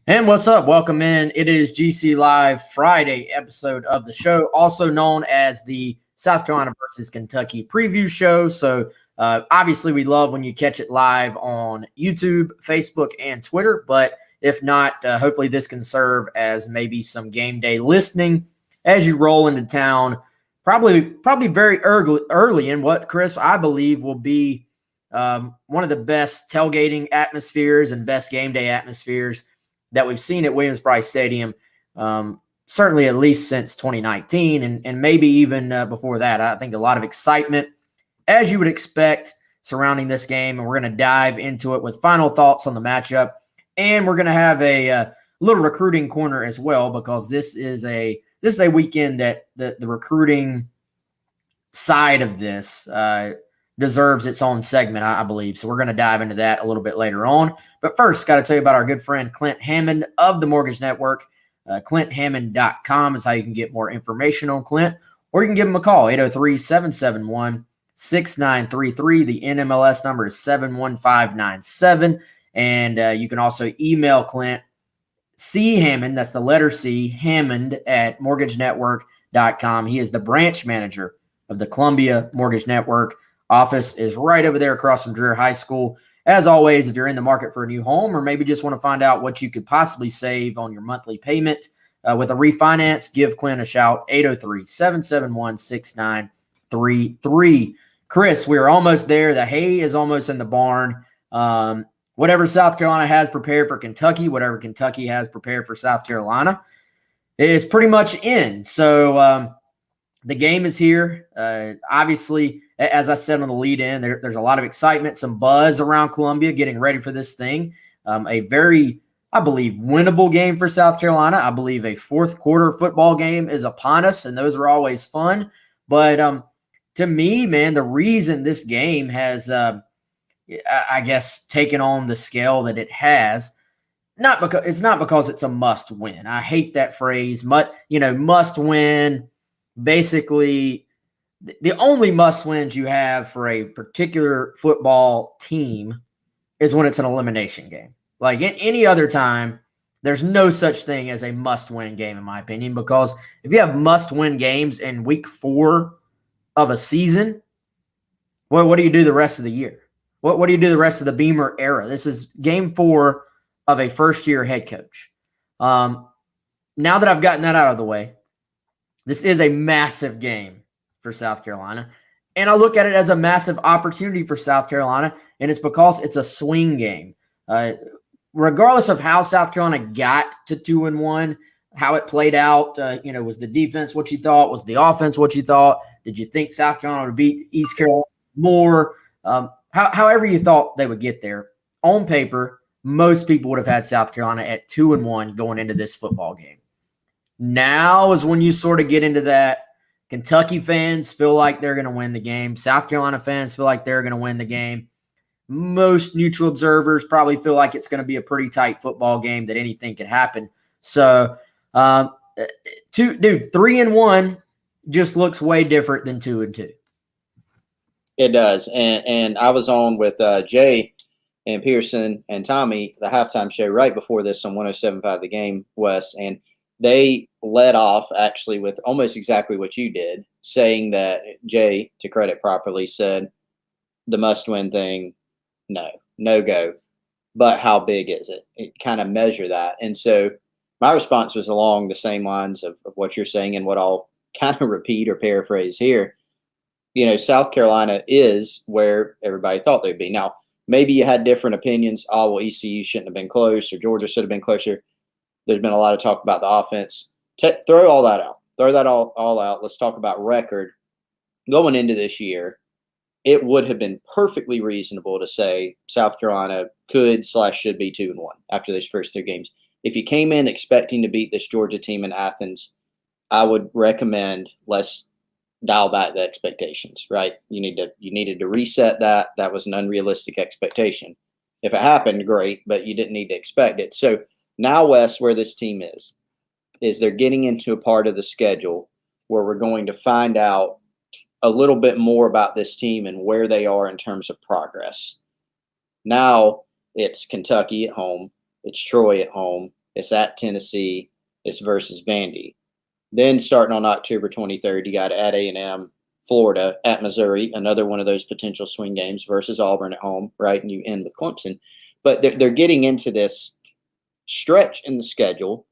And what's up? Welcome in. It is GC Live Friday episode of the show, also known as the South Carolina versus Kentucky preview show. So obviously we love when you catch it live on YouTube, Facebook, and Twitter. But if not, hopefully this can serve as maybe some game day listening as you roll into town. Probably very early in what, Chris, I believe will be one of the best tailgating atmospheres and best game day atmospheres that we've seen at Williams-Brice Stadium, certainly at least since 2019 and maybe even before that. I think a lot of excitement, as you would expect, surrounding this game, and we're going to dive into it with final thoughts on the matchup, and we're going to have a little recruiting corner as well, because this is a weekend that the recruiting side of this deserves its own segment, I believe. So we're going to dive into that a little bit later on. But first, got to tell you about our good friend Clint Hammond of the Mortgage Network. ClintHammond.com is how you can get more information on Clint, or you can give him a call, 803-771-6933. The NMLS number is 71597. And you can also email Clint, C. Hammond, that's the letter C, Hammond at mortgagenetwork.com. He is the branch manager of the Columbia Mortgage Network. Office is right over there across from Dreher High School. As always, if you're in the market for a new home, or maybe just want to find out what you could possibly save on your monthly payment with a refinance, give Clint a shout, 803-771-6933. Chris, we're almost there. The hay is almost in the barn. Whatever South Carolina has prepared for Kentucky, whatever Kentucky has prepared for South Carolina, is pretty much in. So the game is here. Obviously, as I said on the lead in, there's a lot of excitement, some buzz around Columbia getting ready for this thing. A very, I believe, winnable game for South Carolina. I believe a fourth quarter football game is upon us, and those are always fun. But to me, man, the reason this game has, I guess, taken on the scale that it has, it's not because it's a must win. I hate that phrase, must win. Basically, the only must wins you have for a particular football team is when it's an elimination game. Like in any other time, there's no such thing as a must win game, in my opinion, because if you have must win games in week 4 of a season, what do you do the rest of the year? What do you do the rest of the Beamer era? This is game 4 of a first year head coach. Now that I've gotten that out of the way, this is a massive game for South Carolina. And I look at it as a massive opportunity for South Carolina, and it's because it's a swing game. Regardless of how South Carolina got to 2-1, how it played out, was the defense what you thought? Was the offense what you thought? Did you think South Carolina would beat East Carolina more? However you thought they would get there. On paper, most people would have had South Carolina at 2-1 going into this football game. Now is when you sort of get into that. Kentucky fans feel like they're going to win the game. South Carolina fans feel like they're going to win the game. Most neutral observers probably feel like it's going to be a pretty tight football game, that anything could happen. So, 3-1 just looks way different than 2-2. It does. And I was on with Jay and Pearson and Tommy, the halftime show right before this on 107.5 The Game, Wes, and they led off actually with almost exactly what you did, saying that Jay, to credit properly, said the must-win thing, no go. But how big is it? It kind of measure that. And so my response was along the same lines of what you're saying, and what I'll kind of repeat or paraphrase here. South Carolina is where everybody thought they'd be. Now, maybe you had different opinions. Oh, well, ECU shouldn't have been close, or Georgia should have been closer. There's been a lot of talk about the offense. Throw all that out. Throw that all out. Let's talk about record. Going into this year, it would have been perfectly reasonable to say South Carolina could/should be 2-1 after these first 2 games. If you came in expecting to beat this Georgia team in Athens, I would recommend let's dial back the expectations, right? You needed to reset that. That was an unrealistic expectation. If it happened, great, but you didn't need to expect it. So now, Wes, where this team is they're getting into a part of the schedule where we're going to find out a little bit more about this team and where they are in terms of progress. Now it's Kentucky at home. It's Troy at home. It's at Tennessee. It's versus Vandy. Then starting on October 23rd, you got at A&M, Florida, at Missouri, another one of those potential swing games versus Auburn at home, right? And you end with Clemson. But they're getting into this stretch in the schedule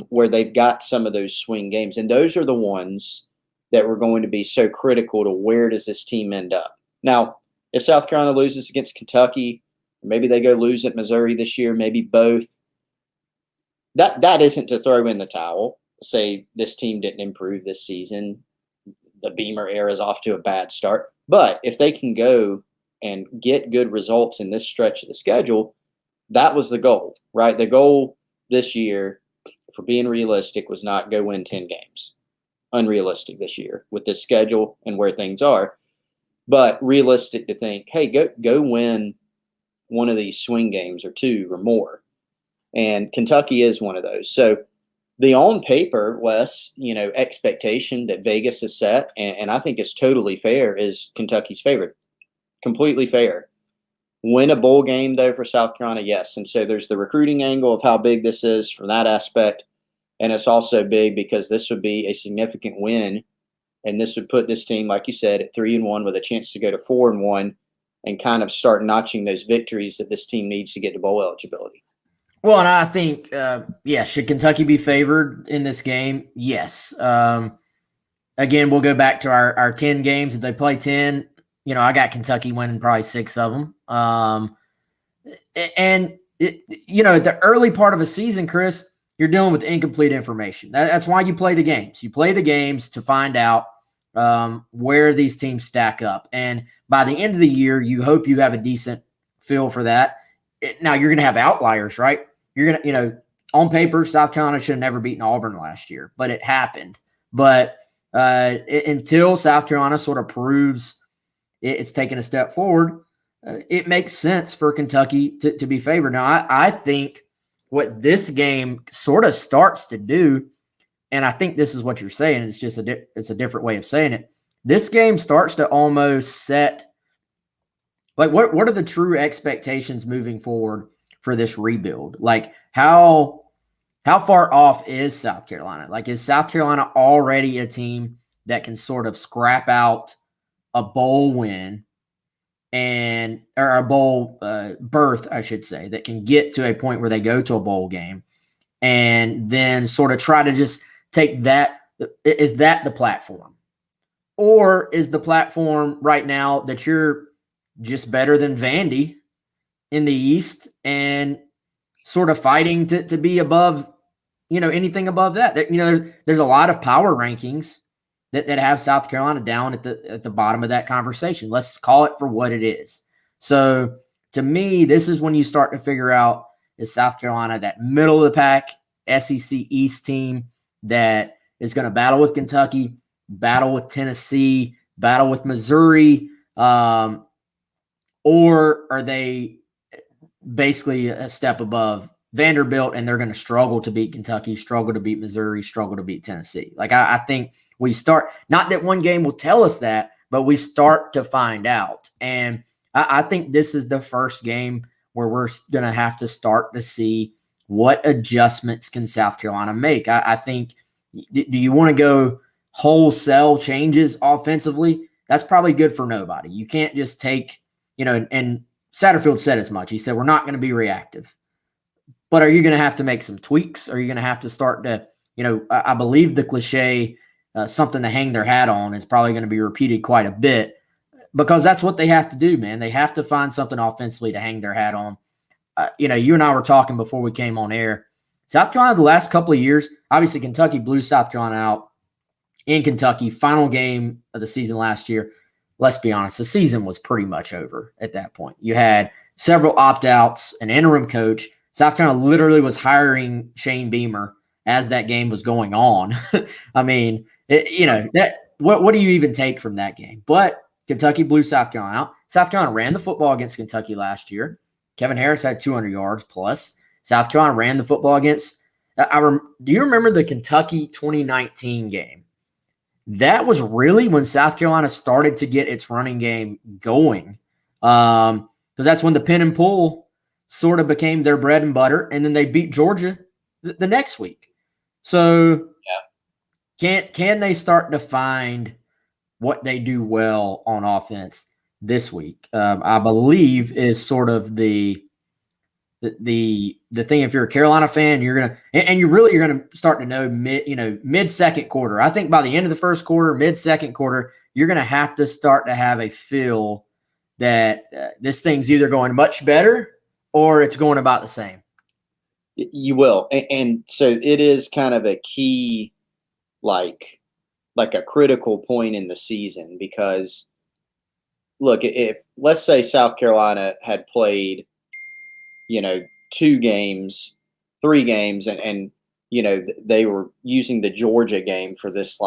where they've got some of those swing games. And those are the ones that were going to be so critical to where does this team end up. Now, if South Carolina loses against Kentucky, maybe they go lose at Missouri this year, maybe both. That isn't to throw in the towel, say this team didn't improve this season. The Beamer era is off to a bad start. But if they can go and get good results in this stretch of the schedule, that was the goal, right? The goal this year, for being realistic, was not go win 10 games. Unrealistic this year with this schedule and where things are. But realistic to think, hey, go win one of these swing games or two or more. And Kentucky is one of those. So the on paper, Wes, expectation that Vegas has set, and I think it's totally fair, is Kentucky's favorite. Completely fair. Win a bowl game, though, for South Carolina, yes. And so there's the recruiting angle of how big this is from that aspect. And it's also big because this would be a significant win. And this would put this team, like you said, at 3-1 with a chance to go to 4-1 and kind of start notching those victories that this team needs to get to bowl eligibility. Well, and I think, should Kentucky be favored in this game? Yes. Again, we'll go back to our 10 games. If they play 10, I got Kentucky winning probably 6 of them. The early part of a season, Chris, you're dealing with incomplete information. That's why you play the games. You play the games to find out where these teams stack up. And by the end of the year, you hope you have a decent feel for that. Now, you're going to have outliers, right? You're going to, on paper, South Carolina should have never beaten Auburn last year, but it happened. But until South Carolina sort of proves it's taken a step forward, it makes sense for Kentucky to be favored. Now, I think what this game sort of starts to do, and I think this is what you're saying, it's just it's a different way of saying it. This game starts to almost set, like, what are the true expectations moving forward for this rebuild? Like, how far off is South Carolina? Like, is South Carolina already a team that can sort of scrap out a bowl win or a bowl berth, I should say, that can get to a point where they go to a bowl game and then sort of try to just take that? Is that the platform? Or is the platform right now that you're just better than Vandy in the East and sort of fighting to be above, anything above that? There's a lot of power rankings that have South Carolina down at the bottom of that conversation. Let's call it for what it is. So to me, this is when you start to figure out, is South Carolina that middle of the pack SEC East team that is going to battle with Kentucky, battle with Tennessee, battle with Missouri, or are they basically a step above Vanderbilt and they're going to struggle to beat Kentucky, struggle to beat Missouri, struggle to beat Tennessee? Like, I think we start, not that one game will tell us that, but we start to find out. And I think this is the first game where we're going to have to start to see what adjustments can South Carolina make. I think, do you want to go wholesale changes offensively? That's probably good for nobody. You can't just take, and Satterfield said as much. He said, we're not going to be reactive. But are you going to have to make some tweaks? Are you going to have to start to, I believe the cliche, something to hang their hat on, is probably going to be repeated quite a bit, because that's what they have to do, man. They have to find something offensively to hang their hat on. You and I were talking before we came on air. South Carolina, the last couple of years, obviously Kentucky blew South Carolina out in Kentucky. Final game of the season last year. Let's be honest, the season was pretty much over at that point. You had several opt-outs, an interim coach. South Carolina literally was hiring Shane Beamer as that game was going on. I mean, what do you even take from that game? But Kentucky blew South Carolina out. South Carolina ran the football against Kentucky last year. Kevin Harris had 200 yards plus. South Carolina ran the football against do you remember the Kentucky 2019 game? That was really when South Carolina started to get its running game going. Because that's when the pin and pull sort of became their bread and butter, and then they beat Georgia the next week. So can they start to find what they do well on offense this week? I believe is sort of the thing. If you're a Carolina fan, you're gonna start to know mid second quarter. I think by the end of the first quarter, mid second quarter, you're gonna have to start to have a feel that this thing's either going much better or it's going about the same. You will, and so it is kind of a key, like a critical point in the season, because look, if let's say South Carolina had played, 2 games, 3 games, and they were using the Georgia game for this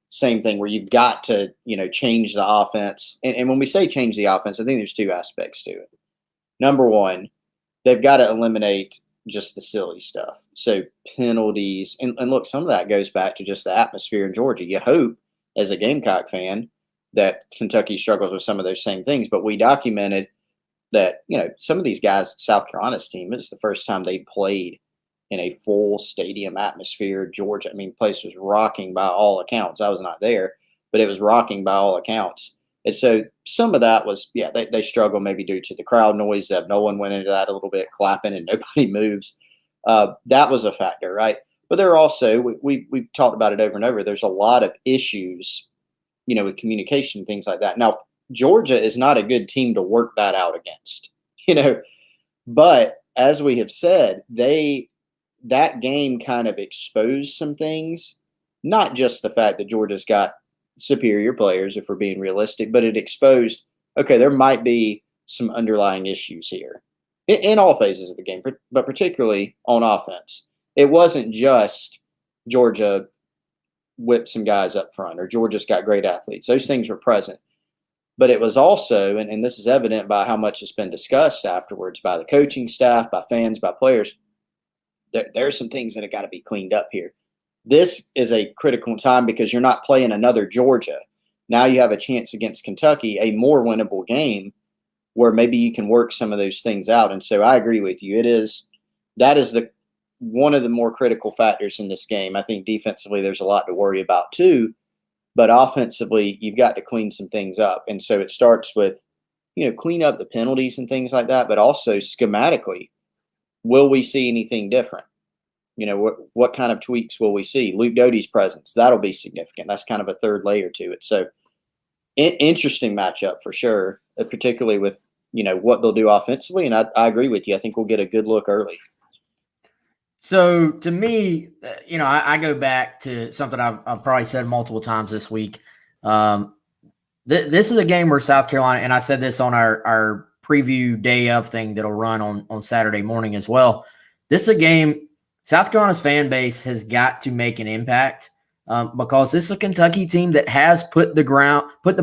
same thing where you've got to change the offense, and when we say change the offense, I think there's 2 aspects to it. Number one, they've got to eliminate just the silly stuff. So penalties, and look, some of that goes back to just the atmosphere in Georgia. You hope, as a Gamecock fan, that Kentucky struggles with some of those same things. But we documented that, some of these guys, South Carolina's team, it's the first time they played in a full stadium atmosphere. Georgia, I mean, the place was rocking by all accounts. I was not there, but it was rocking by all accounts. And so some of that was, they struggle maybe due to the crowd noise. Nolan went into that a little bit, clapping and nobody moves. That was a factor, right? But there are also, we've talked about it over and over, there's a lot of issues, with communication, things like that. Now, Georgia is not a good team to work that out against, but as we have said, that game kind of exposed some things, not just the fact that Georgia's got superior players, if we're being realistic, but it exposed, okay, there might be some underlying issues here in all phases of the game, but particularly on offense. It wasn't just Georgia whipped some guys up front or Georgia's got great athletes. Those things were present. But it was also, and this is evident by how much it's been discussed afterwards by the coaching staff, by fans, by players, there are some things that have got to be cleaned up here. This is a critical time because you're not playing another Georgia. Now you have a chance against Kentucky, a more winnable game where maybe you can work some of those things out. And so I agree with you. That is one of the more critical factors in this game. I think defensively there's a lot to worry about too, but offensively you've got to clean some things up. And so it starts with, clean up the penalties and things like that, but also schematically, will we see anything different? What kind of tweaks will we see? Luke Doty's presence, that'll be significant. That's kind of a third layer to it. So interesting matchup for sure, particularly with, what they'll do offensively. And I agree with you. I think we'll get a good look early. So to me, I go back to something I've probably said multiple times this week. This is a game where South Carolina, and I said this on our preview day of thing that'll run on Saturday morning as well. This is a game South Carolina's fan base has got to make an impact because this is a Kentucky team that has put the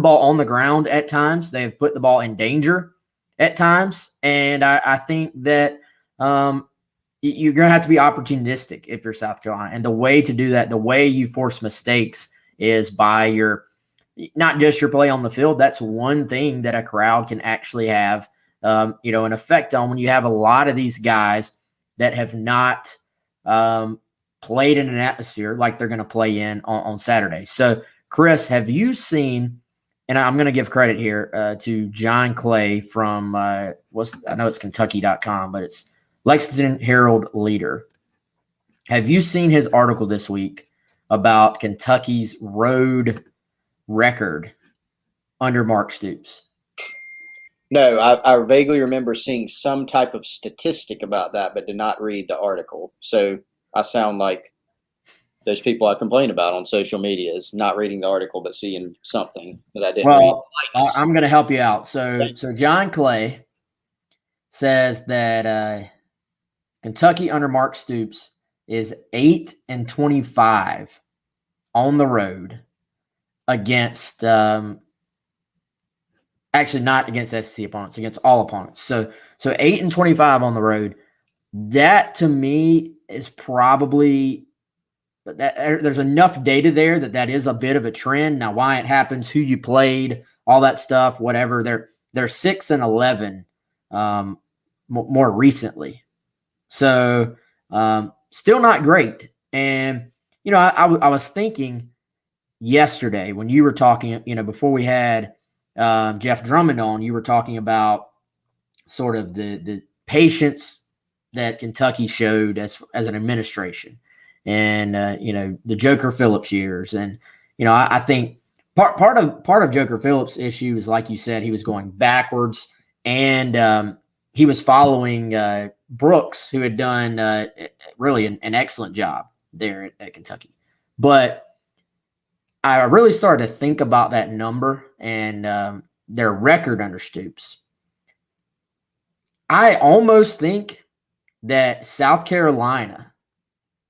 ball on the ground at times. They've put the ball in danger at times, and I think that you're going to have to be opportunistic if you're South Carolina. And the way to do that, the way you force mistakes is by not just your play on the field. That's one thing that a crowd can actually have, an effect on when you have a lot of these guys that have not played in an atmosphere like they're going to play in on Saturday. So, Chris, have you seen, and I'm going to give credit here to John Clay from, I know it's Kentucky.com, but it's Lexington Herald Leader. Have you seen his article this week about Kentucky's road record under Mark Stoops? No, I vaguely remember seeing some type of statistic about that, but did not read the article. So I sound like those people I complain about on social media is not reading the article, but seeing something that I didn't read. I'm going to help you out. So John Clay says that Kentucky under Mark Stoops is 8-25 on the road against actually not against SEC opponents, against all opponents. So 8-25 on the road. That to me is probably that there's enough data there that is a bit of a trend. Now, why it happens, who you played, all that stuff, whatever. They're 6-11 more recently. So still not great. And, I was thinking yesterday when you were talking, before we had Jeff Drummond on, you were talking about sort of the patience that Kentucky showed as an administration and, the Joker Phillips years. And, I think part of Joker Phillips' issue is, like you said, he was going backwards and he was following Brooks, who had done really an excellent job there at Kentucky. But I really started to think about that number and their record under Stoops. I almost think that South Carolina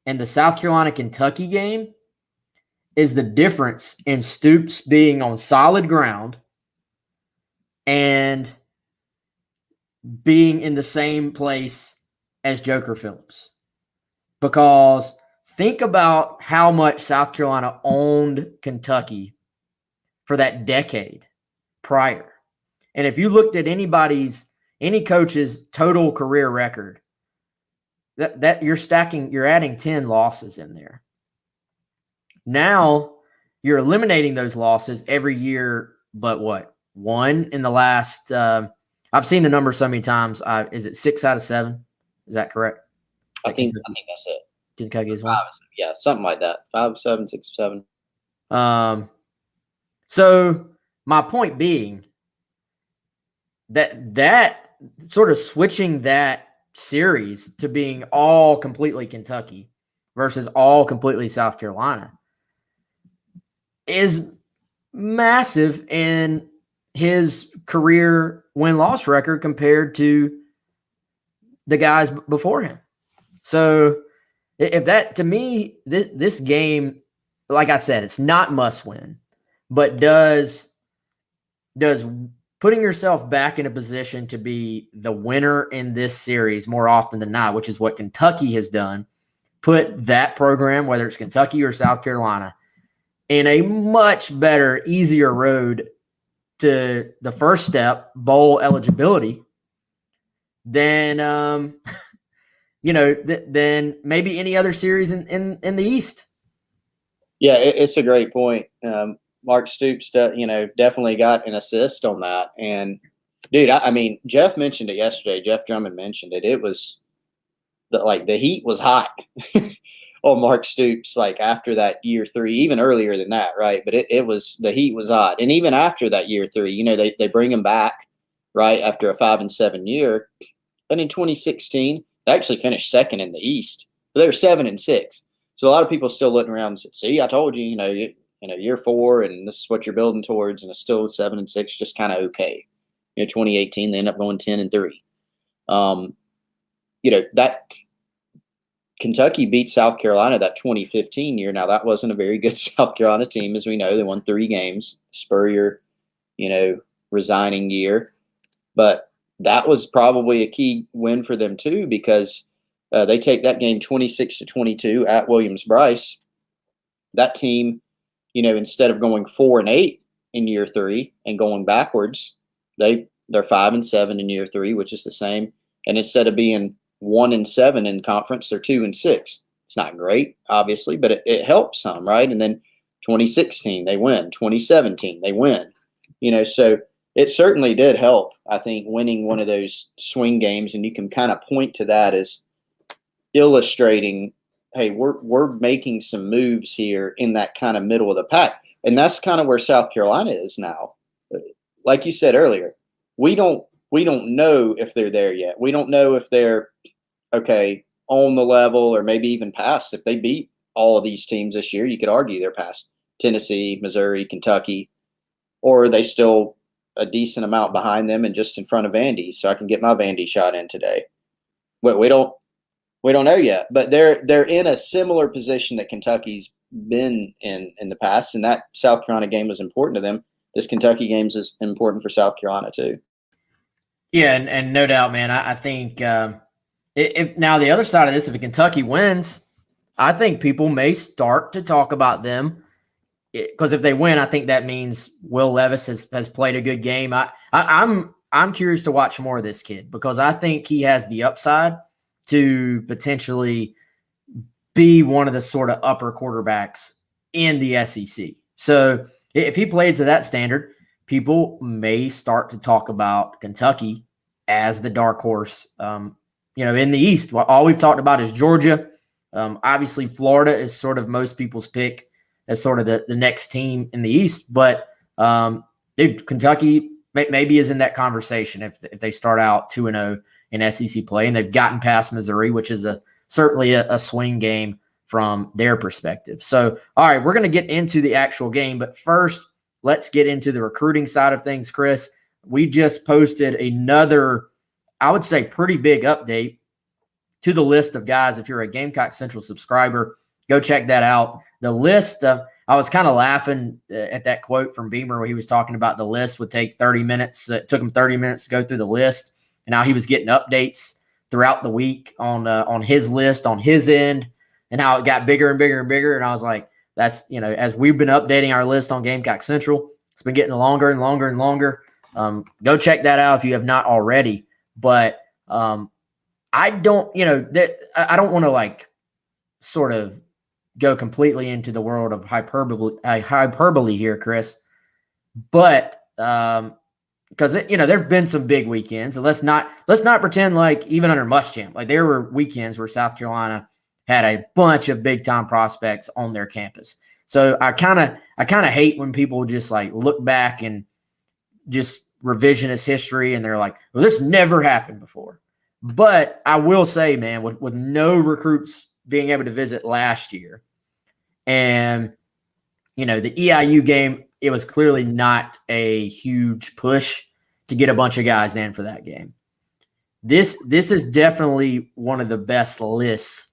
and the South Carolina-Kentucky game is the difference in Stoops being on solid ground and being in the same place as Joker Phillips. Because think about how much South Carolina owned Kentucky for that decade prior. And if you looked at any coach's total career record, that you're adding 10 losses in there. Now you're eliminating those losses every year, but what? One in the last I've seen the number so many times. Is it 6 out of 7? Is that correct? I think that's it. Kentucky's one. Yeah, something like that. 5, 7, 6, 7. So my point being that sort of switching that series to being all completely Kentucky versus all completely South Carolina is massive in his career win-loss record compared to the guys before him. So if that, to me, this game, like I said, it's not must win, but does putting yourself back in a position to be the winner in this series more often than not, which is what Kentucky has done, put that program, whether it's Kentucky or South Carolina, in a much better, easier road to the first step, bowl eligibility, than than maybe any other series in the East. Yeah, it's a great point. Mark Stoops, definitely got an assist on that. And, dude, I mean, Jeff mentioned it yesterday. Jeff Drummond mentioned it. It was the heat was hot on Mark Stoops, like after that year 3, even earlier than that, right? But it was the heat was hot. And even after that year 3, they bring him back, right, after a 5-7 year. And in 2016, they actually finished second in the East. But they were 7-6. So a lot of people still looking around and said, see, I told you, year 4, and this is what you're building towards, and it's still 7-6, just kind of okay. 2018, they end up going 10-3. That Kentucky beat South Carolina that 2015 year. Now, that wasn't a very good South Carolina team, as we know. They won 3 games. Spurrier, resigning year. But that was probably a key win for them, too, because they take that game 26-22 at Williams-Brice. That team, instead of going 4-8 in year 3 and going backwards, they're 5-7 in year 3, which is the same. And instead of being 1-7 in conference, they're 2-6. It's not great, obviously, but it helps some, right? And then 2016, they win. 2017, they win. So it certainly did help, I think, winning one of those swing games. And you can kind of point to that as illustrating, hey, we're making some moves here in that kind of middle of the pack. And that's kind of where South Carolina is now. Like you said earlier, we don't know if they're there yet. We don't know if they're on the level or maybe even past. If they beat all of these teams this year, you could argue they're past Tennessee, Missouri, Kentucky, or are they still a decent amount behind them and just in front of Vandy, so I can get my Vandy shot in today. But we don't know yet. But they're in a similar position that Kentucky's been in the past, and that South Carolina game was important to them. This Kentucky game is important for South Carolina too. Yeah, and no doubt, man. I think if now the other side of this, if Kentucky wins, I think people may start to talk about them, because if they win, I think that means Will Levis has played a good game. I'm I'm curious to watch more of this kid because I think he has the upside to potentially be one of the sort of upper quarterbacks in the SEC. So if he plays to that standard, people may start to talk about Kentucky as the dark horse, in the East. All we've talked about is Georgia. Obviously, Florida is sort of most people's pick as sort of the next team in the East. But, Kentucky maybe is in that conversation if they start out 2-0 in SEC play, and they've gotten past Missouri, which is certainly a swing game from their perspective. So, all right, we're going to get into the actual game. But first, let's get into the recruiting side of things, Chris. We just posted another, I would say, pretty big update to the list of guys. If you're a Gamecock Central subscriber, go check that out. The list, I was kind of laughing at that quote from Beamer where he was talking about the list would take 30 minutes. It took him 30 minutes to go through the list. And now he was getting updates throughout the week on his list, on his end, and how it got bigger and bigger and bigger. And I was like, that's, as we've been updating our list on Gamecock Central, it's been getting longer and longer and longer. Go check that out if you have not already. But I don't, I don't want to sort of go completely into the world of hyperbole here, Chris. But because there've been some big weekends, and let's not pretend like even under Muschamp, there were weekends where South Carolina had a bunch of big time prospects on their campus. So I kind of hate when people just look back and just revisionist history, and they're like, well, this never happened before. But I will say, man, with no recruits being able to visit last year, and the EIU game, it was clearly not a huge push to get a bunch of guys in for that game. This is definitely one of the best lists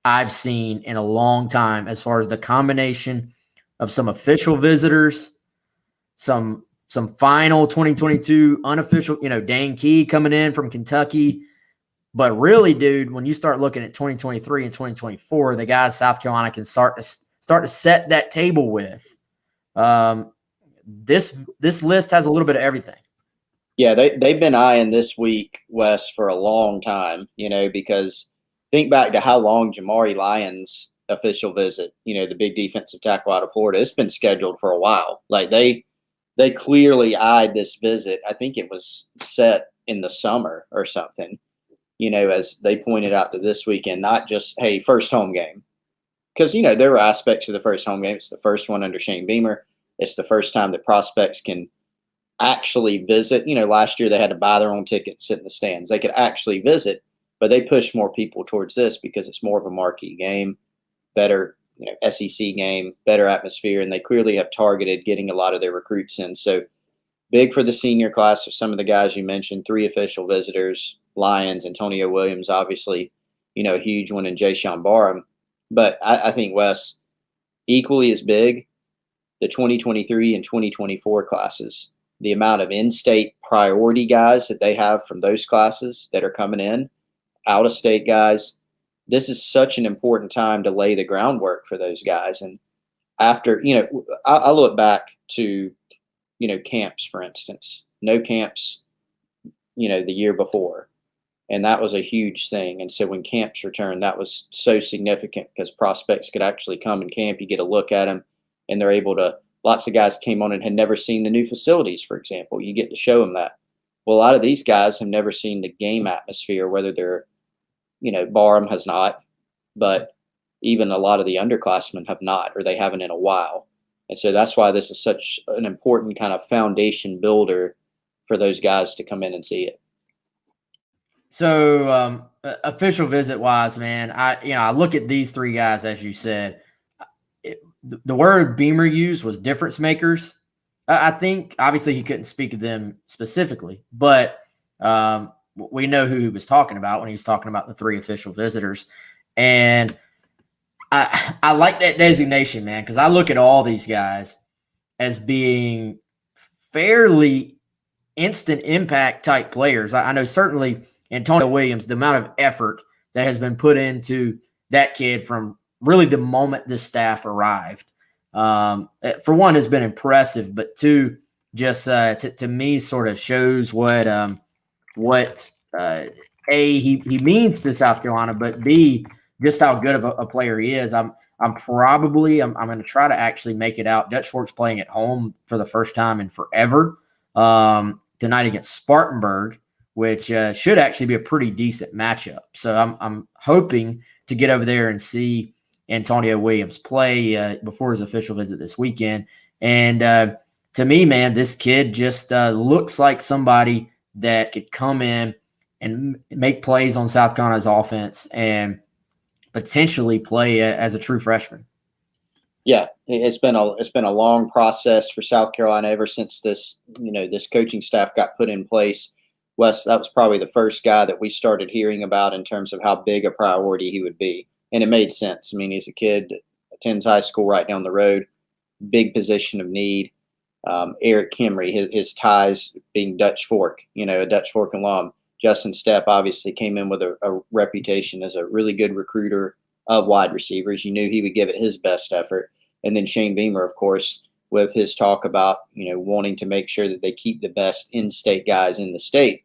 I've seen in a long time as far as the combination of some official visitors, some final 2022 unofficial, Dane Key coming in from Kentucky. But really, dude, when you start looking at 2023 and 2024, the guys South Carolina can start to set that table with. This list has a little bit of everything. Yeah, they've been eyeing this week, Wes, for a long time, because think back to how long Jamari Lyons' official visit, the big defensive tackle out of Florida, it's been scheduled for a while. They clearly eyed this visit. I think it was set in the summer or something, as they pointed out to this weekend, not just, hey, first home game. Because, there were aspects of the first home game. It's the first one under Shane Beamer. It's the first time that prospects can actually visit. Last year they had to buy their own ticket, sit in the stands. They could actually visit, but they push more people towards this because it's more of a marquee game, better, SEC game, better atmosphere, and they clearly have targeted getting a lot of their recruits in. So big for the senior class of some of the guys you mentioned, 3 official visitors, Lyons, Antonio Williams, obviously, a huge one, and Jayshawn Barham. But I think, Wes, equally as big, the 2023 and 2024 classes, the amount of in-state priority guys that they have from those classes that are coming in, out-of-state guys, this is such an important time to lay the groundwork for those guys. And after, I look back to, camps, for instance, no camps, the year before. And that was a huge thing. And so when camps returned, that was so significant because prospects could actually come and camp. You get a look at them, and they're able to. Lots of guys came on and had never seen the new facilities, for example. You get to show them that. Well, a lot of these guys have never seen the game atmosphere, whether they're, Barham has not, but even a lot of the underclassmen have not, or they haven't in a while. And so that's why this is such an important kind of foundation builder for those guys to come in and see it. So official visit wise, man, I look at these 3 guys, as you said, the word Beamer used was difference makers. I think obviously he couldn't speak of them specifically, but we know who he was talking about when he was talking about the 3 official visitors. And I like that designation, man, because I look at all these guys as being fairly instant impact type players. I know certainly Antonio Williams, the amount of effort that has been put into that kid from really the moment this staff arrived, for one, has been impressive, but 2, just to me sort of shows what A, he means to South Carolina, but B, just how good of a player he is. I'm going to try to actually make it out. Dutch Fork's playing at home for the first time in forever tonight against Spartanburg, which should actually be a pretty decent matchup. So I'm hoping to get over there and see Antonio Williams play before his official visit this weekend. And to me, man, this kid just looks like somebody that could come in and make plays on South Carolina's offense and potentially play as a true freshman. Yeah, it's been a long process for South Carolina ever since this coaching staff got put in place. Wes, that was probably the first guy that we started hearing about in terms of how big a priority he would be, and it made sense. I mean, he's a kid, attends high school right down the road, big position of need. Eric Kimry, his ties being Dutch Fork, a Dutch Fork alum. Justin Stepp obviously came in with a reputation as a really good recruiter of wide receivers. You knew he would give it his best effort. And then Shane Beamer, of course, with his talk about, wanting to make sure that they keep the best in-state guys in the state.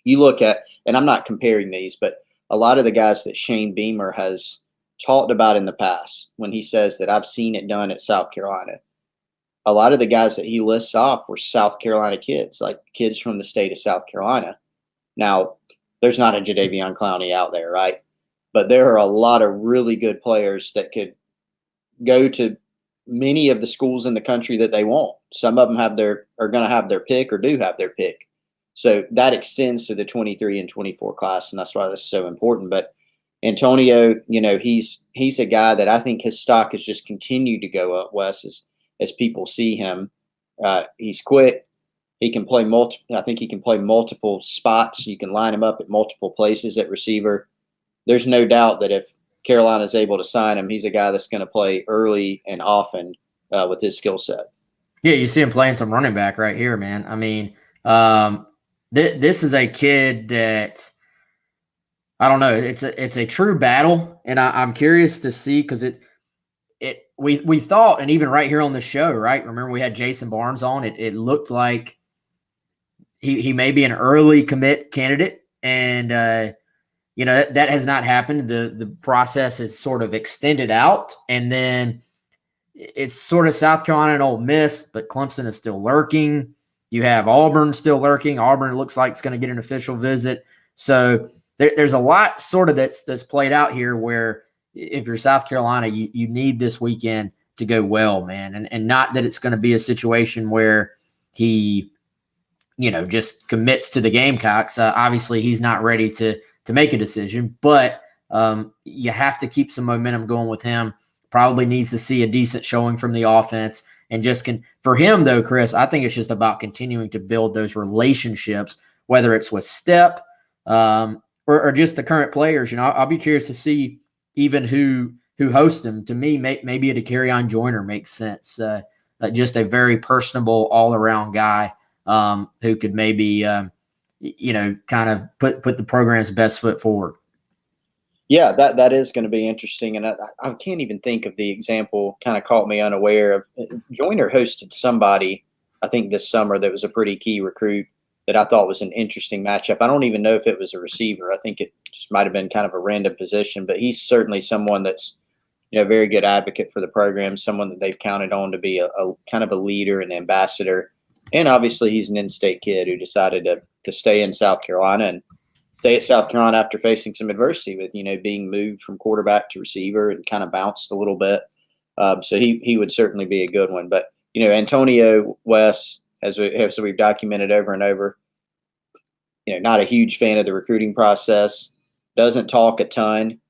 You look at, and I'm not comparing these, but a lot of the guys that Shane Beamer has talked about in the past, when he says that I've seen it done at South Carolina, a lot of the guys that he lists off were South Carolina kids, like kids from the state of South Carolina. Now, there's not a Jadeveon Clowney out there, right? But there are a lot of really good players that could go to many of the schools in the country that they want. Some of them are going to have their pick or do have their pick. So that extends to the 23 and 24 class, and that's why this is so important. But Antonio, he's a guy that I think his stock has just continued to go up, Wes, as people see him. He's quick. He can play I think he can play multiple spots. You can line him up at multiple places at receiver. There's no doubt that if Carolina is able to sign him, he's a guy that's going to play early and often with his skill set. Yeah, you see him playing some running back right here, man. I mean, this is a kid that I don't know. It's a true battle, and I'm curious to see because we thought, and even right here on the show, right? Remember we had Jason Barnes on. It looked like he may be an early commit candidate, and that has not happened. The process is sort of extended out, and then it's sort of South Carolina and Ole Miss, but Clemson is still lurking. You have Auburn still lurking. Auburn looks like it's going to get an official visit. So there's a lot sort of that's played out here where if you're South Carolina, you need this weekend to go well, man. And not that it's going to be a situation where he, just commits to the Gamecocks. Obviously, he's not ready to make a decision, but you have to keep some momentum going with him. Probably needs to see a decent showing from the offense. And for him, though, Chris, I think it's just about continuing to build those relationships, whether it's with Stepp or just the current players. I'll be curious to see even who hosts them. To me, maybe a DeCarrion Joyner makes sense. Just a very personable, all-around guy who could maybe, kind of put the program's best foot forward. Yeah, that is going to be interesting. And I can't even think of the example, kind of caught me unaware of. Joyner hosted somebody, I think this summer, that was a pretty key recruit that I thought was an interesting matchup. I don't even know if it was a receiver. I think it just might have been kind of a random position, but he's certainly someone that's, a very good advocate for the program, someone that they've counted on to be a kind of a leader and ambassador. And obviously he's an in-state kid who decided to stay in South Carolina and stay at South Carolina after facing some adversity with, being moved from quarterback to receiver and kind of bounced a little bit. So he would certainly be a good one. But, Antonio Wes, as we've documented over and over, not a huge fan of the recruiting process, doesn't talk a ton,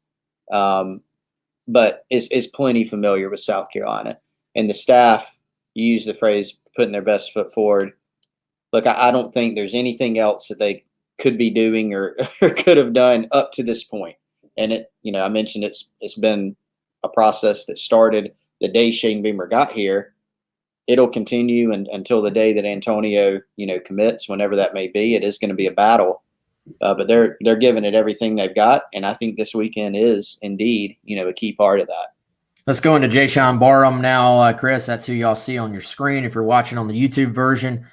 but is plenty familiar with South Carolina. And the staff, you use the phrase, putting their best foot forward. Look, I don't think there's anything else that they could be doing or could have done up to this point. And I mentioned it's been a process that started the day Shane Beamer got here. It'll continue until the day that Antonio, commits, whenever that may be. It is going to be a battle, but they're giving it everything they've got. And I think this weekend is indeed, a key part of that. Let's go into Jayshawn Barham now, Chris. That's who y'all see on your screen if you're watching on the YouTube version.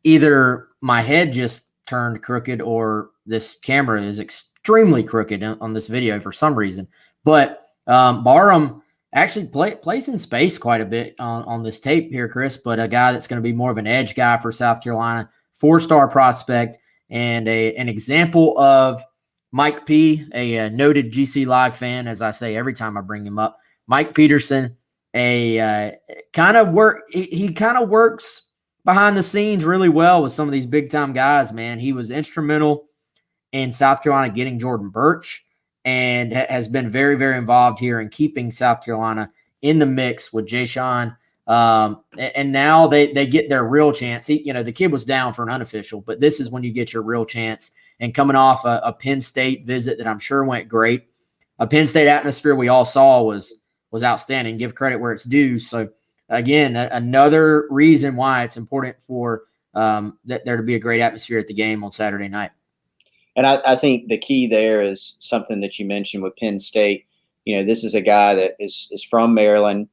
Either my head just turned crooked or this camera is extremely crooked on this video for some reason. But Barham actually plays in space quite a bit on this tape here, Chris, but a guy that's going to be more of an edge guy for South Carolina, 4-star prospect, and an example of Mike P., a noted GC Live fan, as I say every time I bring him up. Mike Peterson, he kind of works behind the scenes really well with some of these big-time guys, man. He was instrumental in South Carolina getting Jordan Birch and has been very, very involved here in keeping South Carolina in the mix with Jayshawn. And now they get their real chance. The kid was down for an unofficial, but this is when you get your real chance. And coming off a Penn State visit that I'm sure went great, a Penn State atmosphere we all saw was outstanding. Give credit where it's due. So again, another reason why it's important for there to be a great atmosphere at the game on Saturday night. And I think the key there is something that you mentioned with Penn State. This is a guy that is from Maryland.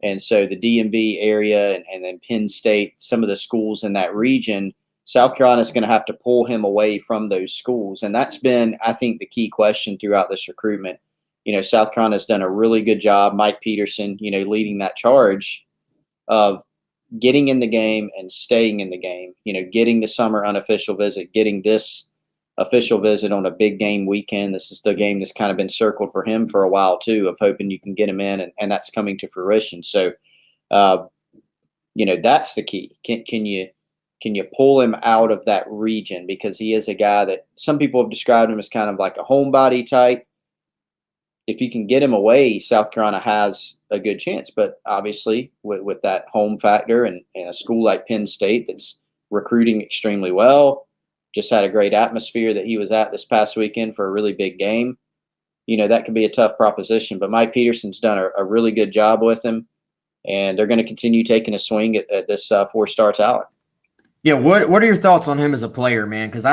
And so the DMV area and then Penn State, some of the schools in that region, South Carolina is going to have to pull him away from those schools. And that's been, I think, the key question throughout this recruitment. South Carolina has done a really good job. Mike Peterson, leading that charge of getting in the game and staying in the game, getting the summer unofficial visit, getting this official visit on a big game weekend. This is the game that's kind of been circled for him for a while too, of hoping you can get him in, and that's coming to fruition. So, that's the key. Can you pull him out of that region? Because he is a guy that some people have described him as kind of like a homebody type. If you can get him away, South Carolina has a good chance. But obviously, with that home factor and a school like Penn State that's recruiting extremely well, just had a great atmosphere that he was at this past weekend for a really big game, that can be a tough proposition. But Mike Peterson's done a really good job with him, and they're going to continue taking a swing at this 4-star talent. Yeah, what are your thoughts on him as a player, man? Because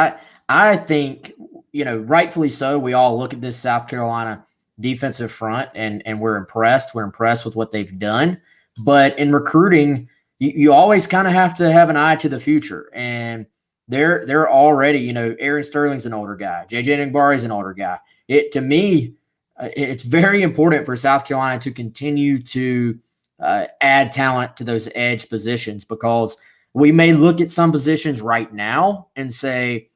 I think, rightfully so, we all look at this South Carolina defensive front and we're impressed. We're impressed with what they've done. But in recruiting, you always kind of have to have an eye to the future. And they're already, Aaron Sterling's an older guy. J.J. Ngbari's an older guy. To me, it's very important for South Carolina to continue to add talent to those edge positions, because we may look at some positions right now and say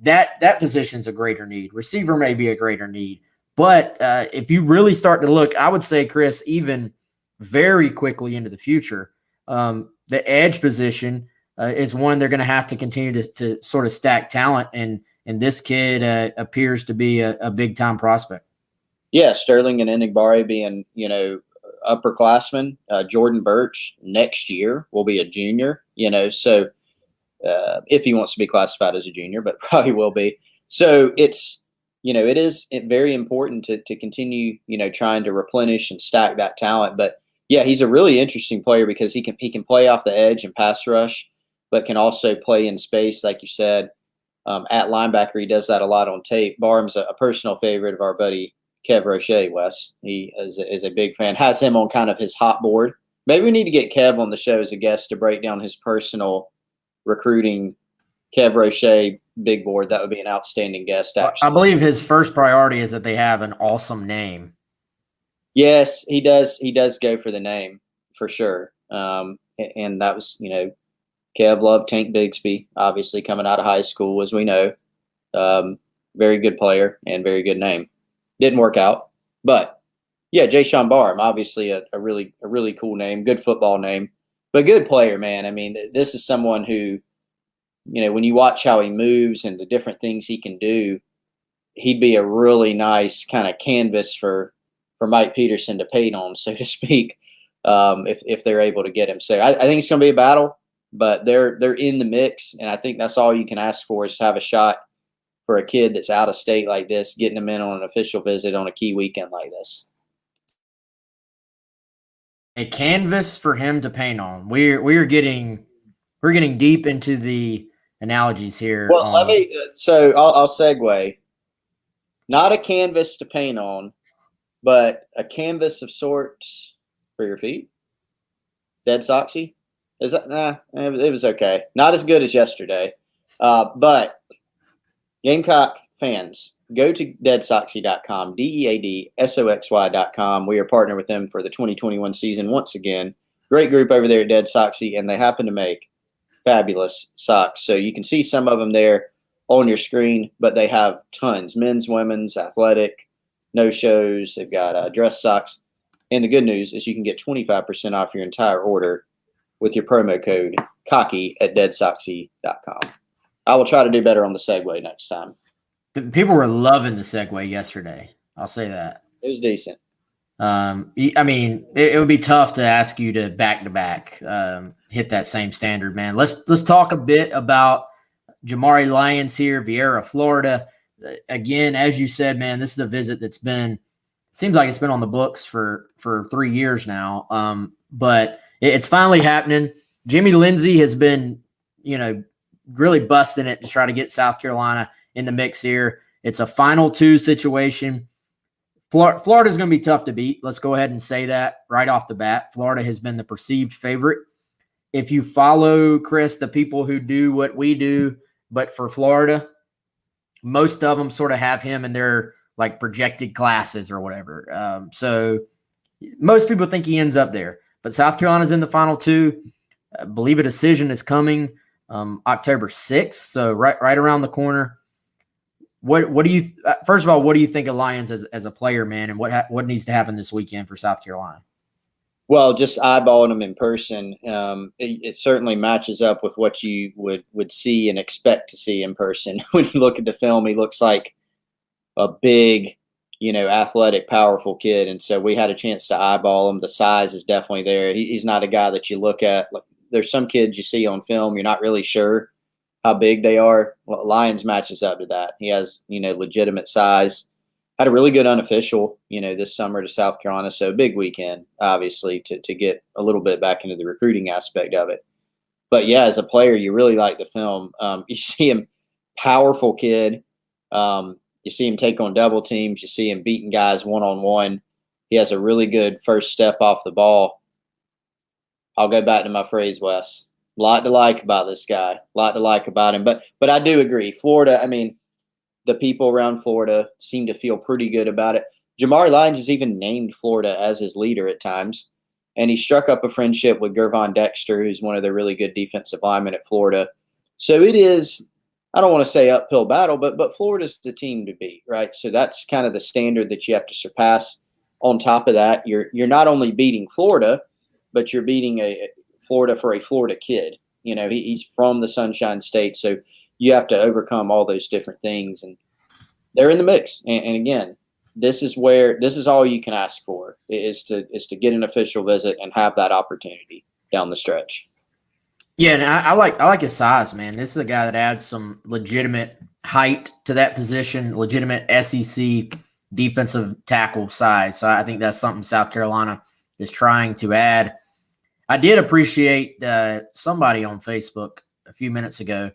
that position's a greater need. Receiver may be a greater need. But if you really start to look, I would say, Chris, even very quickly into the future, the edge position is one they're going to have to continue to sort of stack talent. And this kid appears to be a big-time prospect. Yeah, Sterling and Ngbari being, upperclassmen. Jordan Birch next year will be a junior, so if he wants to be classified as a junior, but probably will be. So it's, it is very important to continue, trying to replenish and stack that talent. But yeah, he's a really interesting player because he can play off the edge and pass rush, but can also play in space, like you said. At linebacker, he does that a lot on tape. Barham's a personal favorite of our buddy Kev Roche, Wes. He is a big fan, has him on kind of his hot board. Maybe we need to get Kev on the show as a guest to break down his personal recruiting Kev Roche big board. That would be an outstanding guest, actually. I believe his first priority is that they have an awesome name. Yes, he does. He does go for the name for sure. And that was, Kev loved Tank Bigsby, obviously coming out of high school, as we know. Very good player and very good name. Didn't work out, but yeah, Jayshawn Barham, obviously a really cool name, good football name, but good player, man. I mean, this is someone who, when you watch how he moves and the different things he can do, he'd be a really nice kind of canvas for Mike Peterson to paint on, so to speak, if they're able to get him. So I think it's going to be a battle, but they're in the mix, and I think that's all you can ask for, is to have a shot for a kid that's out of state like this, getting them in on an official visit on a key weekend like this. A canvas for him to paint on. We're getting deep into the analogies here. Well, I'll segue. Not a canvas to paint on, but a canvas of sorts for your feet. Dead Soxy? Is that it was okay. Not as good as yesterday. But Gamecock fans, go to deadsoxy.com, DEADSOXY.com. We are partnered with them for the 2021 season once again. Great group over there at Dead Soxy, and they happen to make fabulous socks. So you can see some of them there on your screen, but they have tons. Men's, women's, athletic, no-shows. They've got dress socks. And the good news is you can get 25% off your entire order with your promo code cocky at deadsoxy.com. I will try to do better on the segue next time. People were loving the segue yesterday. I'll say that. It was decent. I mean, it would be tough to ask you to back-to-back hit that same standard, man. Let's talk a bit about Jamari Lyons here, Vieira, Florida. Again, as you said, man, this is a visit that's seems like it's been on the books for 3 years now. But it's finally happening. Jimmy Lindsey has been, really busting it to try to get South Carolina in the mix here. It's a Final Two situation. Florida's going to be tough to beat. Let's go ahead and say that right off the bat. Florida has been the perceived favorite. If you follow, Chris, the people who do what we do, but for Florida, most of them sort of have him in their like projected classes or whatever. So most people think he ends up there. But South Carolina's in the Final Two. I believe a decision is coming October 6th, so right around the corner. What do you first of all, what do you think of Lyons as a player, man, and what needs to happen this weekend for South Carolina? Well, just eyeballing him in person, it certainly matches up with what you would see and expect to see in person. When you look at the film, he looks like a big, athletic, powerful kid. And so we had a chance to eyeball him. The size is definitely there. He's not a guy that you look at. There's some kids you see on film, you're not really sure how big they are. Well, Lyons matches up to that. He has, legitimate size. Had a really good unofficial, this summer to South Carolina. So big weekend, obviously, to get a little bit back into the recruiting aspect of it. But yeah, as a player, you really like the film. You see him, powerful kid. You see him take on double teams. You see him beating guys one-on-one. He has a really good first step off the ball. I'll go back to my phrase, Wes. A lot to like about this guy. A lot to like about him. But I do agree. Florida, the people around Florida seem to feel pretty good about it. Jamari Lyons has even named Florida as his leader at times. And he struck up a friendship with Gervon Dexter, who's one of the really good defensive linemen at Florida. So it is, I don't want to say uphill battle, but Florida's the team to beat, right? So that's kind of the standard that you have to surpass. On top of that, you're not only beating Florida, but you're beating Florida for a Florida kid. He's from the Sunshine State, so you have to overcome all those different things, and they're in the mix. And again, this is all you can ask for is to get an official visit and have that opportunity down the stretch. Yeah, and I like his size, man. This is a guy that adds some legitimate height to that position, legitimate SEC defensive tackle size. So I think that's something South Carolina is trying to add. I did appreciate somebody on Facebook a few minutes ago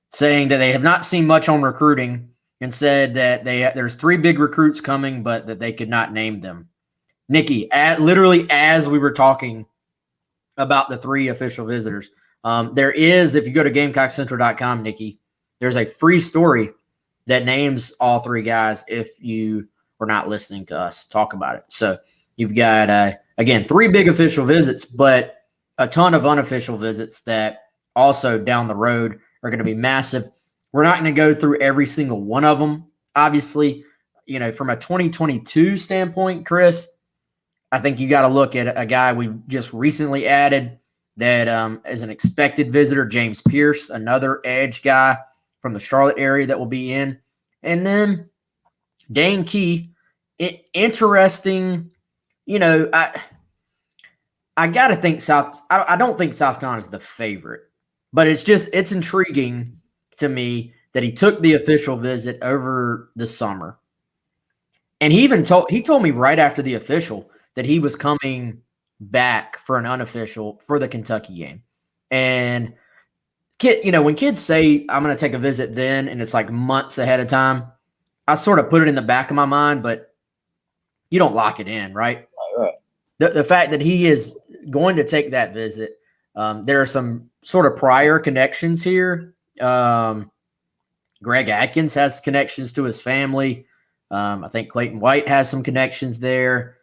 saying that they have not seen much on recruiting and said that there's 3 big recruits coming, but that they could not name them. Nikki, literally as we were talking about the 3 official visitors, there is, if you go to GamecockCentral.com, Nikki, there's a free story that names all 3 guys if you were not listening to us talk about it. So you've got, again, 3 big official visits, but a ton of unofficial visits that also down the road are going to be massive. We're not going to go through every single one of them. Obviously, from a 2022 standpoint, Chris, I think you got to look at a guy we just recently added that is an expected visitor, James Pierce, another edge guy from the Charlotte area that will be in. And then Dane Key, interesting. I got to think I don't think South Carolina is the favorite, but it's intriguing to me that he took the official visit over the summer. And he told me right after the official that he was coming back for an unofficial for the Kentucky game. And when kids say I'm going to take a visit then, and it's like months ahead of time, I sort of put it in the back of my mind, but you don't lock it in, right? Right. The fact that he is going to take that visit, there are some sort of prior connections here. Greg Atkins has connections to his family. I think Clayton White has some connections there.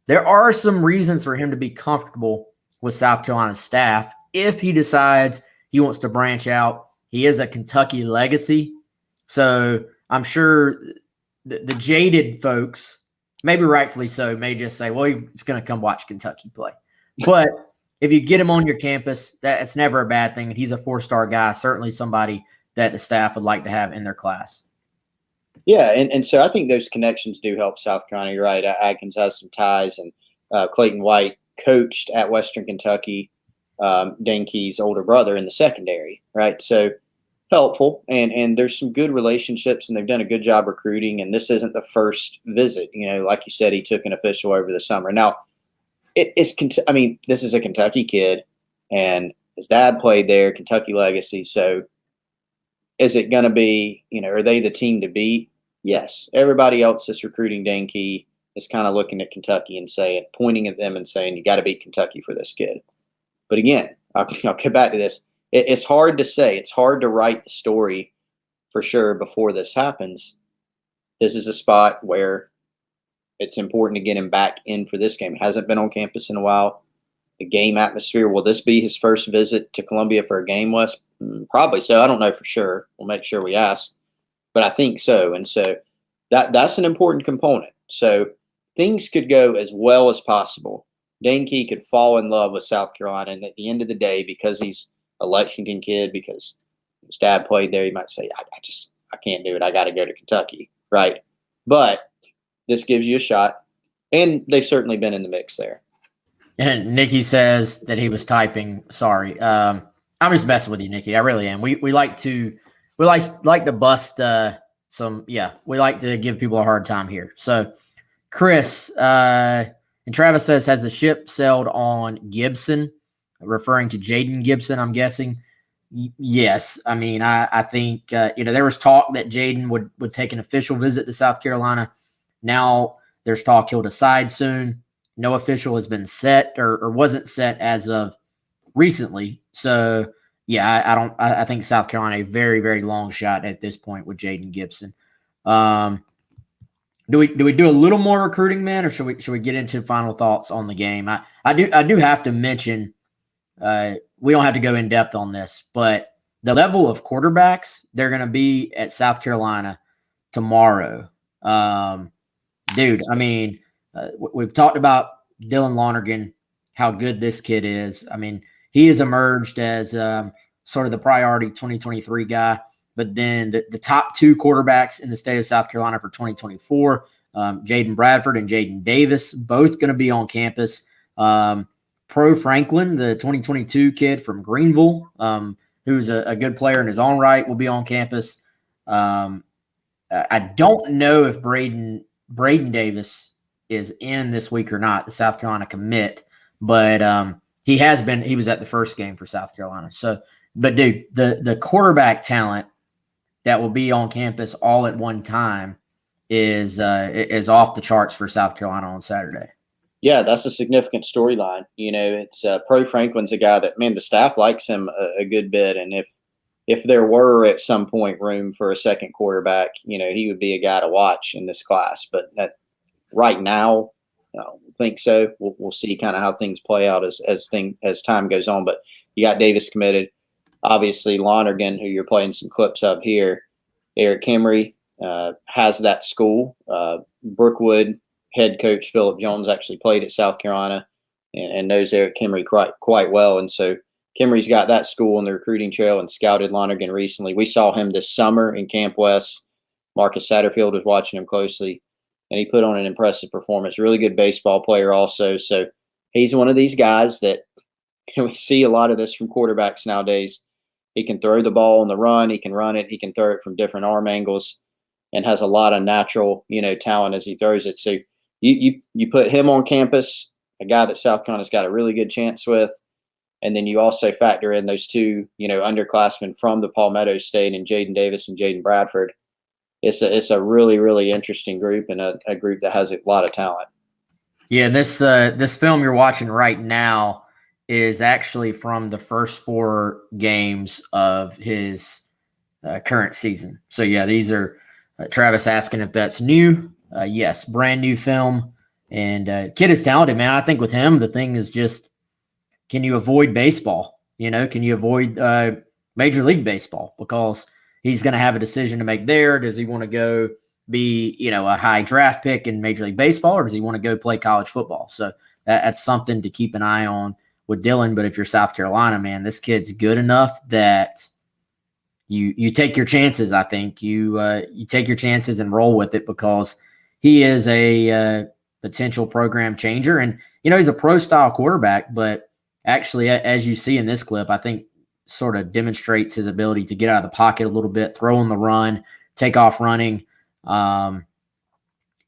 There are some reasons for him to be comfortable with South Carolina's staff if he decides he wants to branch out. He is a Kentucky legacy. So I'm sure the jaded folks, maybe rightfully so, may just say, well, he's going to come watch Kentucky play. But if you get him on your campus, that's never a bad thing. And he's a 4-star guy, certainly somebody that the staff would like to have in their class. Yeah, and so I think those connections do help South Carolina. You're right. Atkins has some ties, and Clayton White coached at Western Kentucky, Dane Key's older brother in the secondary, right? So helpful, and there's some good relationships, and they've done a good job recruiting. And this isn't the first visit. Like you said, he took an official over the summer. Now, this is a Kentucky kid, and his dad played there, Kentucky legacy. So is it going to be, are they the team to beat? Yes. Everybody else that's recruiting Dane Key is kind of looking at Kentucky and pointing at them and saying, you got to beat Kentucky for this kid. But again, I'll get back to this. It's hard to say. It's hard to write the story for sure before this happens. This is a spot where it's important to get him back in for this game. He hasn't been on campus in a while. The game atmosphere, will this be his first visit to Columbia for a game, Wes? Probably so. I don't know for sure. We'll make sure we ask. But I think so. And so that's an important component. So things could go as well as possible. Dane Key could fall in love with South Carolina. And at the end of the day, because he's a Lexington kid, because his dad played there, he might say, I can't do it. I got to go to Kentucky. Right. But this gives you a shot. And they've certainly been in the mix there. And Nikki says that he was typing. Sorry. I'm just messing with you, Nikki. I really am. We like to bust some. Yeah, we like to give people a hard time here. So Chris and Travis says, has the ship sailed on Gibson, referring to Jaden Gibson, I'm guessing. Yes. I mean, I think, there was talk that Jaden would take an official visit to South Carolina. Now there's talk he'll decide soon. No official has been set or wasn't set as of recently. So, yeah, I think South Carolina a very, very long shot at this point with Jaden Gibson. Do we do a little more recruiting, man, or should we get into final thoughts on the game? I do have to mention, we don't have to go in depth on this, but the level of quarterbacks they're going to be at South Carolina tomorrow, dude. I mean, we've talked about Dylan Lonergan, how good this kid is. I mean, he has emerged as sort of the priority 2023 guy. But then the top 2 quarterbacks in the state of South Carolina for 2024, Jaden Bradford and Jaden Davis, both going to be on campus. Pro Franklin, the 2022 kid from Greenville, who's a good player in his own right, will be on campus. I don't know if Braden Davis is in this week or not, the South Carolina commit, but he was at the first game for South Carolina. So, but dude, the quarterback talent that will be on campus all at one time is off the charts for South Carolina on Saturday. Yeah, that's a significant storyline. It's Pro Franklin's a guy that, man, the staff likes him a good bit. And if there were at some point room for a second quarterback, he would be a guy to watch in this class. But right now, I don't think so. We'll see kind of how things play out as time goes on. But you got Davis committed. Obviously, Lonergan, who you're playing some clips of here, Eric Kimry has that school. Brookwood head coach Philip Jones actually played at South Carolina and knows Eric Kimry quite well. And so Kimry's got that school on the recruiting trail and scouted Lonergan recently. We saw him this summer in Camp West. Marcus Satterfield was watching him closely, and he put on an impressive performance. Really good baseball player also. So he's one of these guys that we see a lot of this from quarterbacks nowadays. He can throw the ball on the run. He can run it. He can throw it from different arm angles and has a lot of natural, talent as he throws it. So you put him on campus, a guy that South Carolina's got a really good chance with, and then you also factor in those 2, underclassmen from the Palmetto State and Jaden Davis and Jaden Bradford. It's a really, really interesting group and a group that has a lot of talent. Yeah, this film you're watching right now is actually from the first 4 games of his current season. So yeah, these are Travis asking if that's new. Yes, brand new film, and kid is talented, man. I think with him, the thing is just, can you avoid baseball? Can you avoid Major League Baseball? Because he's going to have a decision to make there. Does he want to go be, a high draft pick in Major League Baseball, or does he want to go play college football? So that's something to keep an eye on with Dylan. But if you're South Carolina, man, this kid's good enough that you take your chances. I think you take your chances and roll with it, because he is a potential program changer. And he's a pro style quarterback, but actually, as you see in this clip, I think sort of demonstrates his ability to get out of the pocket a little bit, throw on the run, take off running, and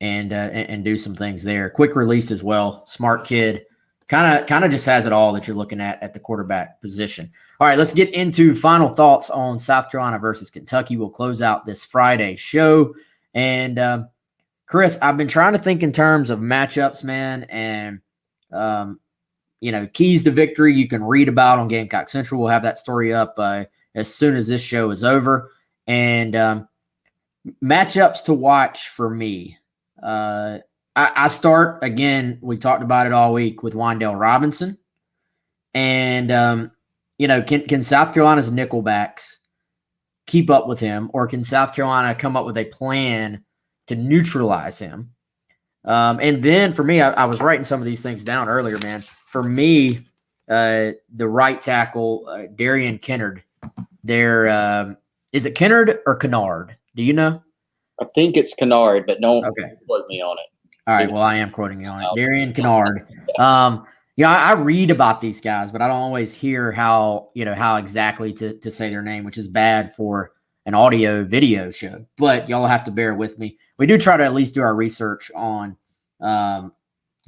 do some things there. Quick release as well. Smart kid. Kind of just has it all that you're looking at the quarterback position. All right, let's get into final thoughts on South Carolina versus Kentucky. We'll close out this Friday show. And Chris, I've been trying to think in terms of matchups, man, and keys to victory you can read about on Gamecock Central. We'll have that story up as soon as this show is over. And matchups to watch for me. I start, again, we talked about it all week, with Wan'Dale Robinson. And, can South Carolina's nickelbacks keep up with him, or can South Carolina come up with a plan to neutralize him? And then for me, I was writing some of these things down earlier, man. For me, the right tackle, Darian Kennard, is it Kennard or Kennard? Do you know? I think it's Kennard, but don't quote me on it. All right, well, I am quoting you on it. Darian Kennard. I read about these guys, but I don't always hear how exactly to say their name, which is bad for an audio video show. But y'all have to bear with me. We do try to at least do our research on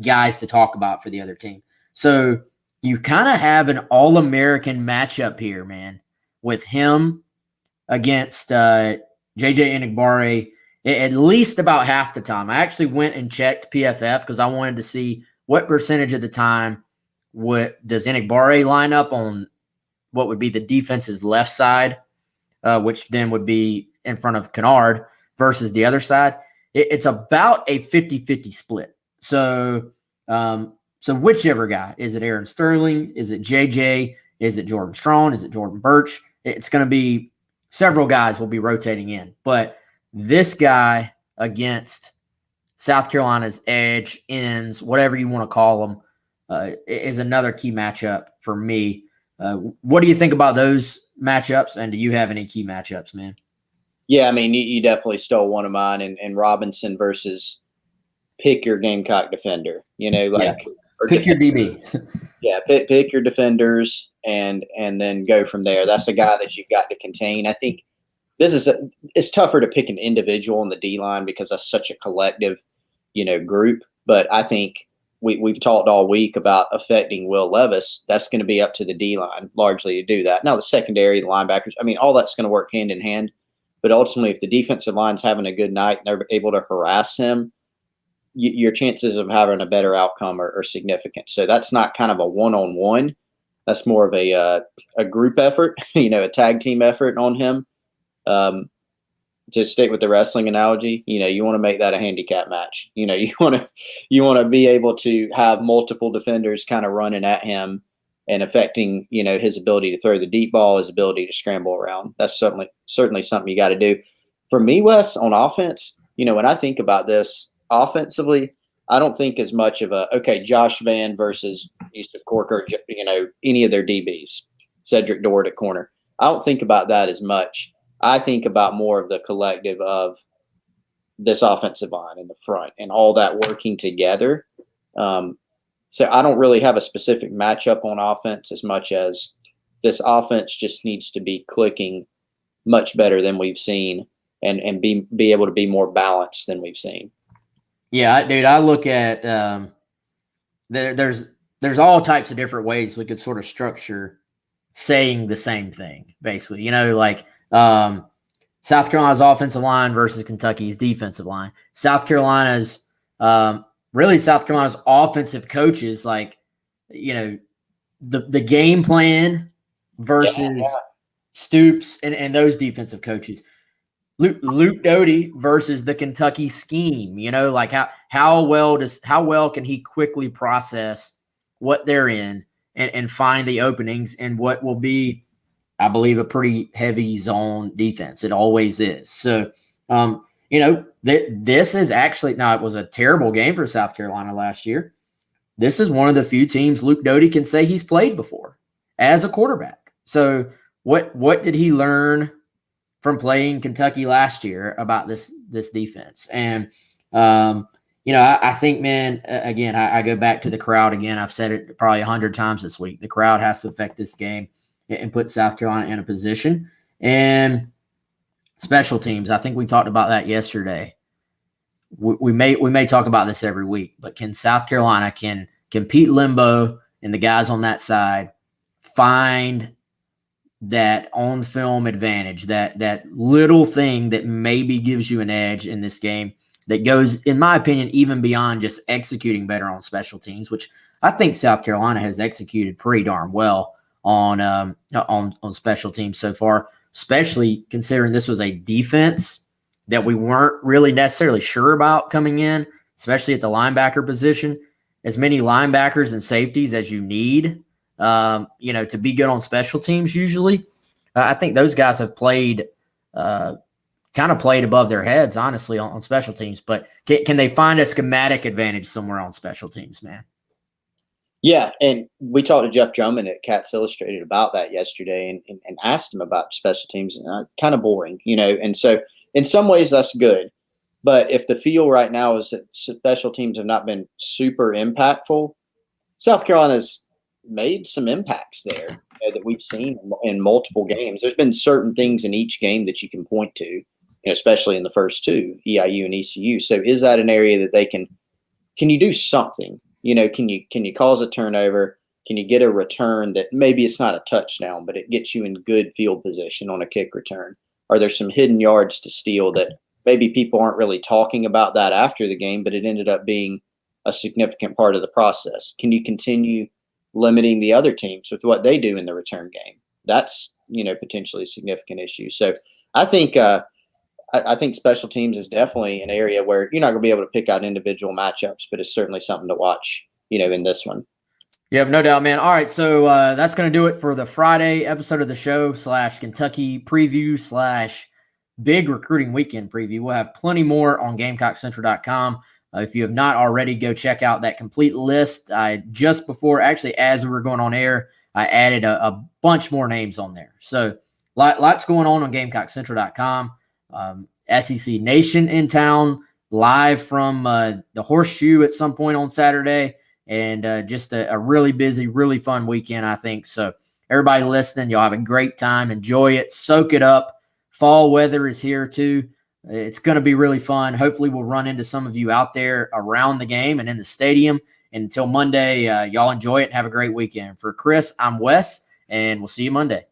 guys to talk about for the other team. So you kind of have an All-American matchup here, man, with him against JJ Enagbare at least about half the time. I actually went and checked PFF because I wanted to see what percentage of the time does Enagbare line up on what would be the defense's left side, which then would be in front of Kennard, versus the other side. It's about a 50-50 split. So whichever guy, is it Aaron Sterling? Is it JJ? Is it Jordan Strong? Is it Jordan Birch? It's going to be several guys will be rotating in. But this guy against South Carolina's edge, ends, whatever you want to call them, is another key matchup for me. What do you think about those matchups, and do you have any key matchups, man? Yeah, I mean, you definitely stole one of mine, and Robinson versus pick your Gamecock defender. Pick your DB. Yeah, pick your defenders and then go from there. That's a guy that you've got to contain. I think it's tougher to pick an individual in the D line because that's such a collective, group. But I think we've talked all week about affecting Will Levis. That's going to be up to the D line largely to do that. Now the secondary, the linebackers, I mean, all that's going to work hand in hand. But ultimately, if the defensive line's having a good night and they're able to harass him, your chances of having a better outcome are significant. So that's not kind of a one-on-one. That's more of a group effort, a tag team effort on him. To stick with the wrestling analogy, you want to make that a handicap match. You want to be able to have multiple defenders kind of running at him and affecting, his ability to throw the deep ball, his ability to scramble around. That's certainly something you got to do. For me, Wes, on offense, when I think about this offensively, I don't think as much of Josh Vann versus Yusuf Corker, any of their DBs, Cedric Dort at corner. I don't think about that as much. I think about more of the collective of this offensive line in the front and all that working together. So I don't really have a specific matchup on offense as much as this offense just needs to be clicking much better than we've seen and be able to be more balanced than we've seen. Yeah, dude, I look at there's all types of different ways we could sort of structure saying the same thing, basically. South Carolina's offensive line versus Kentucky's defensive line. South Carolina's really South Carolina's offensive coaches, like, the game plan versus Stoops and those defensive coaches. Luke Doty versus the Kentucky scheme, like how well can he quickly process what they're in and find the openings and what will be, I believe, a pretty heavy zone defense. It always is. So, this is actually, now it was a terrible game for South Carolina last year. This is one of the few teams Luke Doty can say he's played before as a quarterback. So what did he learn from playing Kentucky last year about this defense? And, I think, man, again, I go back to the crowd again. I've said it probably 100 times this week. The crowd has to affect this game and put South Carolina in a position. And special teams, I think we talked about that yesterday. We may talk about this every week, but can South Carolina, can Pete Limbo and the guys on that side find that on-film advantage, that little thing that maybe gives you an edge in this game that goes, in my opinion, even beyond just executing better on special teams, which I think South Carolina has executed pretty darn well on special teams so far, especially considering this was a defense that we weren't really necessarily sure about coming in, especially at the linebacker position. As many linebackers and safeties as you need, to be good on special teams usually. I think those guys have played above their heads, honestly, on special teams. But can they find a schematic advantage somewhere on special teams, man? Yeah, and we talked to Jeff Drummond at Cats Illustrated about that yesterday and asked him about special teams. Kind of boring, and so in some ways that's good. But if the feel right now is that special teams have not been super impactful, South Carolina's made some impacts there that we've seen in multiple games. There's been certain things in each game that you can point to, especially in the first two, EIU and ECU. So is that an area that can you do something? Can you cause a turnover? Can you get a return that maybe it's not a touchdown, but it gets you in good field position on a kick return? Are there some hidden yards to steal that maybe people aren't really talking about that after the game, but it ended up being a significant part of the process? Can you continue limiting the other teams with what they do in the return game? That's, potentially a significant issue. So I think special teams is definitely an area where you're not going to be able to pick out individual matchups, but it's certainly something to watch, in this one. Yeah, no doubt, man. All right, so that's going to do it for the Friday episode of the show / Kentucky preview / big recruiting weekend preview. We'll have plenty more on GamecockCentral.com. If you have not already, go check out that complete list. Just before, actually, as we were going on air, I added a bunch more names on there. So lots going on GamecockCentral.com. SEC Nation in town, live from the Horseshoe at some point on Saturday, and just a really busy, really fun weekend, I think. So everybody listening, you'll have a great time. Enjoy it. Soak it up. Fall weather is here too. It's going to be really fun. Hopefully we'll run into some of you out there around the game and in the stadium. And until Monday, y'all enjoy it and have a great weekend. For Chris, I'm Wes, and we'll see you Monday.